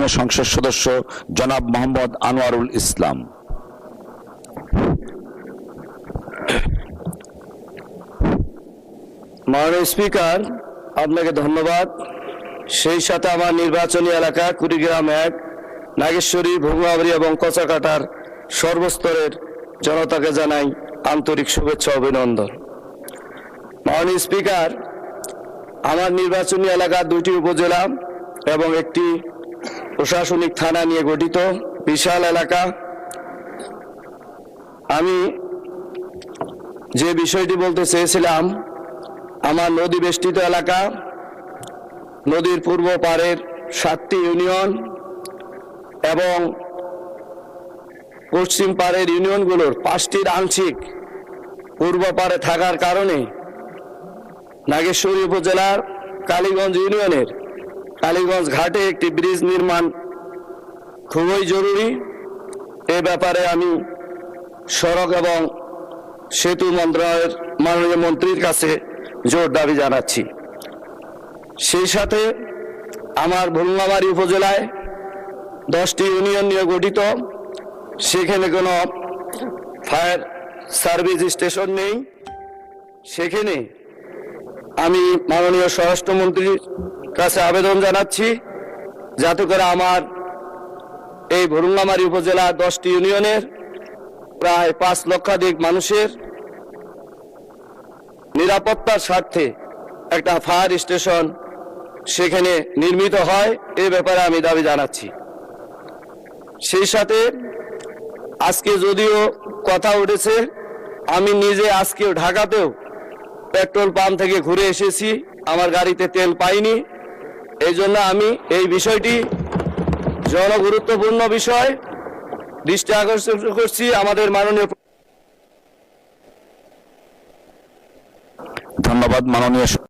মাননীয় সংসদ সদস্য জনাব মোহাম্মদ আনোয়ারুল ইসলাম। মাননীয় স্পিকার, আপনাকে ধন্যবাদ। সেই সাথে আমার নির্বাচনী এলাকা কুড়িগ্রাম 1, নাগেশ্বরী, ভুঙ্গাবাড়ি এবং কচাকাটার সর্বস্তরের জনতাকে জানাই আন্তরিক শুভেচ্ছা অভিনন্দন। মাননীয় স্পিকার, আমার নির্বাচনী এলাকা 2টি উপজেলা এবং একটি প্রশাসনিক থানা নিয়ে গঠিত বিশাল এলাকা। আমি যে বিষয়টি বলতে চেয়েছিলাম, আমার নদী বেষ্টিত এলাকা, নদীর পূর্ব পাড়ের 7টি ইউনিয়ন এবং পশ্চিম পাড়ের ইউনিয়নগুলোর 5টির আংশিক পূর্ব পাড়ে থাকার কারণে নাগেশ্বরী উপজেলার কালীগঞ্জ ইউনিয়নের কালীগঞ্জ ঘাটে একটি ব্রিজ নির্মাণ খুবই জরুরি। এ ব্যাপারে আমি সড়ক এবং সেতু মন্ত্রণালয়ের মাননীয় মন্ত্রীর কাছে জোর দাবি জানাচ্ছি। সেই সাথে আমার ভুলগামারী উপজেলায় 10টি ইউনিয়ন নিয়ে গঠিত, সেখানে কোনো ফায়ার সার্ভিস স্টেশন নেই। সেখানে আমি মাননীয় স্বরাষ্ট্রমন্ত্রীর কাছে আবেদন জানাচ্ছি যাতে করে আমার এই ভুলগামারী উপজেলা 10টি ইউনিয়নের প্রায় 5 লক্ষাধিক মানুষের নিরাপত্তার স্বার্থে একটা ফায়ার স্টেশন সেখানে নির্মিত হয়। এই ব্যাপারে আমি দাবি জানাচ্ছি। সেই সাথে আজকে যদিও কথা উঠেছে, আমি নিজে আজকেও ঢাকাতেও পেট্রোল পাম্প থেকে ঘুরে এসেছি, আমার গাড়িতে তেল পাইনি। এই জন্য আমি এই বিষয়টি জনগুরুত্বপূর্ণ বিষয় দৃষ্টি আকর্ষণ করছি। আমাদের মাননীয় ধন্যবাদ মাননীয়